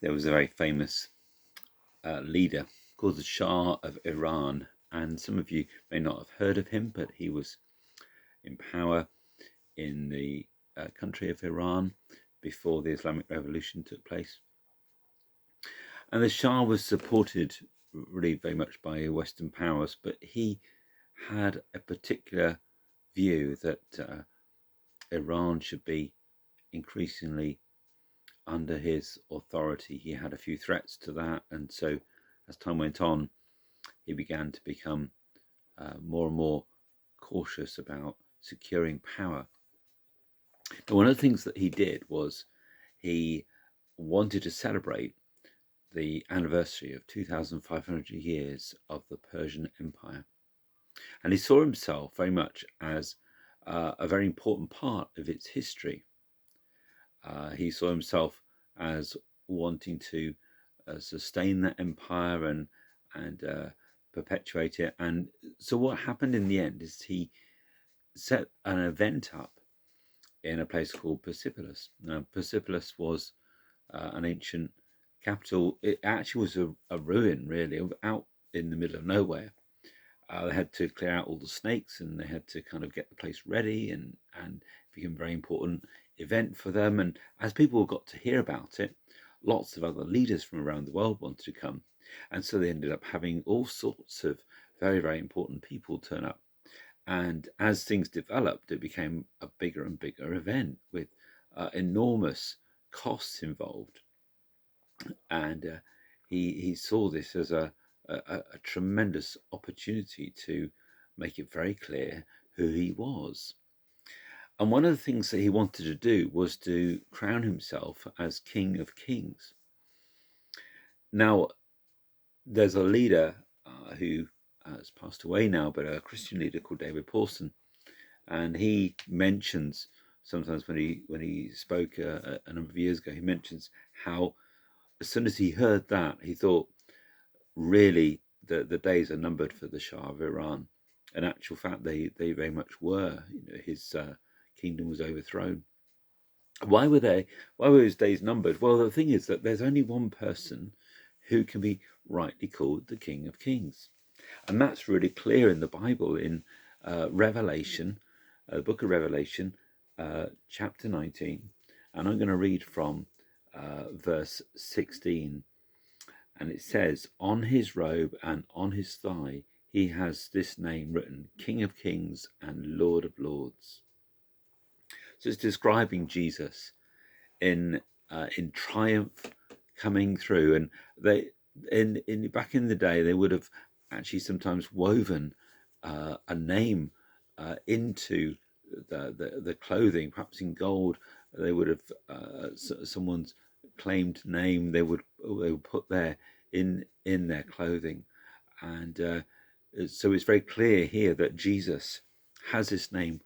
There was a very famous leader called the Shah of Iran, and some of you may not have heard of him, but he was in power in the country of Iran before the Islamic Revolution took place. And the Shah was supported really very much by Western powers, but he had a particular view that Iran should be increasingly under his authority. He had a few threats to that, and so as time went on, he began to become more and more cautious about securing power. Now, one of the things that he did was he wanted to celebrate the anniversary of 2,500 years of the Persian Empire. And he saw himself very much as a very important part of its history. He saw himself as wanting to sustain that empire and perpetuate it. And so what happened in the end is he set an event up in a place called Persepolis. Now, Persepolis was an ancient capital. It actually was a ruin, really, out in the middle of nowhere. They had to clear out all the snakes, and they had to kind of get the place ready, and it became a very important event for them. And as people got to hear about it, lots of other leaders from around the world wanted to come. And so they ended up having all sorts of very, very important people turn up. And as things developed, it became a bigger and bigger event with enormous costs involved. And he saw this as a tremendous opportunity to make it very clear who he was. And one of the things that he wanted to do was to crown himself as King of Kings. Now, there's a leader who has passed away now, but a Christian leader called David Pawson, and he mentions sometimes when he spoke a number of years ago, he mentions how as soon as he heard that, he thought, really, the days are numbered for the Shah of Iran. In actual fact, they very much were. His kingdom was overthrown. Why were his days numbered? Well, the thing is that there's only one person who can be rightly called the King of Kings. And that's really clear in the Bible, in Revelation, the book of Revelation, chapter 19. And I'm going to read from verse 16. And it says, on his robe and on his thigh, he has this name written, King of Kings and Lord of Lords. So it's describing Jesus in triumph coming through. And they back in the day, they would have actually sometimes woven a name into the clothing, perhaps in gold. They would have someone's claimed name. They would put there in their clothing, and so it's very clear here that Jesus has this name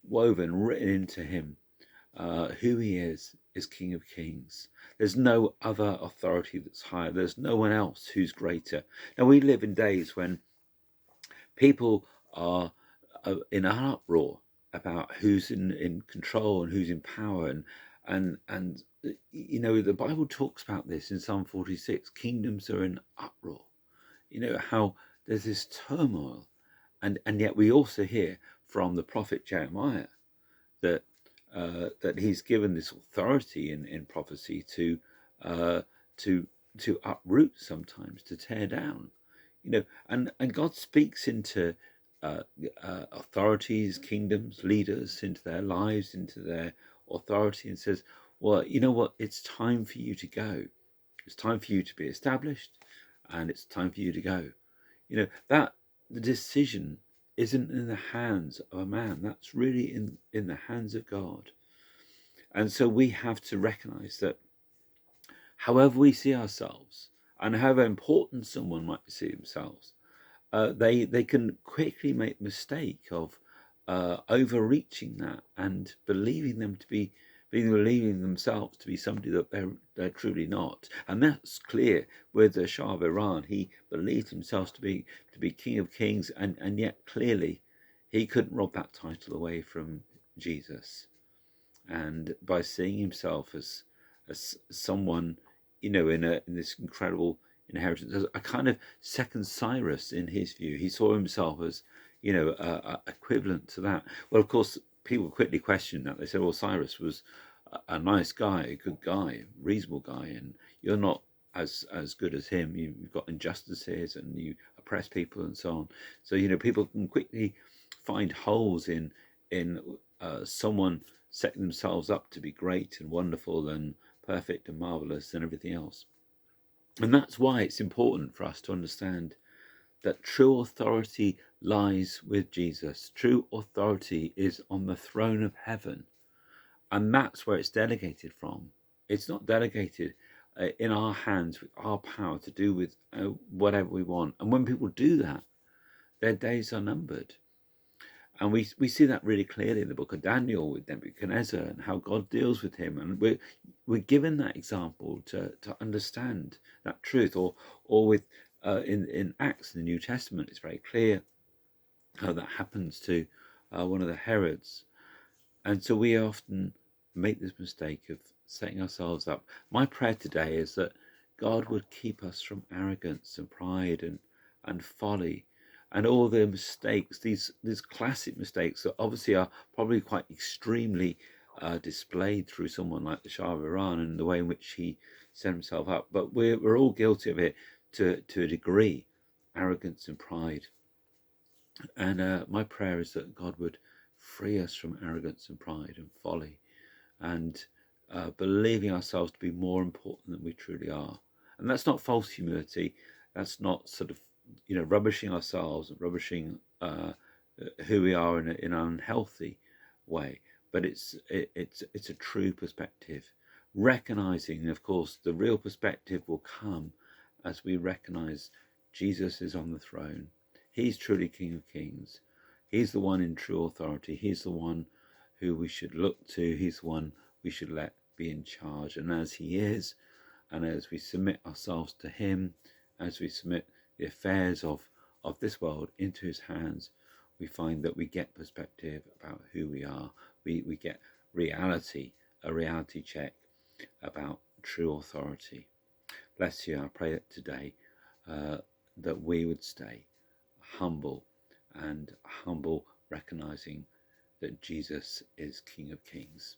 woven, written into him. Who he is King of Kings. There's no other authority that's higher. There's no one else who's greater. Now, we live in days when people are in an uproar about who's in control and who's in power, and the Bible talks about this in Psalm 46. Kingdoms are in uproar. How there's this turmoil, and yet we also hear from the prophet Jeremiah that he's given this authority in prophecy to uproot, sometimes to tear down, and God speaks into authorities, kingdoms, leaders, into their lives, into their authority, and says, well, you know what, it's time for you to go. It's time for you to be established, and it's time for you to go. That the decision isn't in the hands of a man. That's really in the hands of God. And so we have to recognize that however we see ourselves, and however important someone might see themselves, they can quickly make the mistake of overreaching that and believing themselves to be somebody that they're truly not. And that's clear with the Shah of Iran. He believed himself to be King of Kings, and yet clearly he couldn't rob that title away from Jesus. And by seeing himself as someone in this incredible inheritance, as a kind of second Cyrus in his view. He saw himself as, equivalent to that. Well, of course, people quickly questioned that. They said, well, Cyrus was a nice guy, a good guy, reasonable guy, and you're not as good as him. You've got injustices and you oppress people and so on. So people can quickly find holes in someone setting themselves up to be great and wonderful and perfect and marvelous and everything else. And that's why it's important for us to understand that true authority lies with Jesus. True authority is on the throne of heaven, and that's where it's delegated from. It's not delegated in our hands with our power to do with whatever we want. And when people do that, their days are numbered. And we see that really clearly in the book of Daniel with Nebuchadnezzar and how God deals with him. And we're given that example to understand that truth. Or with in Acts in the New Testament, it's very clear how that happens to one of the Herods. And so we often make this mistake of setting ourselves up. My prayer today is that God would keep us from arrogance and pride and folly and all the mistakes, these classic mistakes that obviously are probably quite extremely displayed through someone like the Shah of Iran and the way in which he set himself up. But we're all guilty of it to a degree, arrogance and pride. And my prayer is that God would free us from arrogance and pride and folly and believing ourselves to be more important than we truly are. And that's not false humility. That's not sort of, rubbishing ourselves and rubbishing who we are in an unhealthy way. But it's a true perspective. Recognizing, of course, the real perspective will come as we recognize Jesus is on the throne. He's truly King of Kings. He's the one in true authority. He's the one who we should look to. He's the one we should let be in charge. And as he is, and as we submit ourselves to him, as we submit the affairs of this world into his hands, we find that we get perspective about who we are. We get reality, a reality check about true authority. Bless you. I pray that today that we would stay humble, recognizing that Jesus is King of Kings.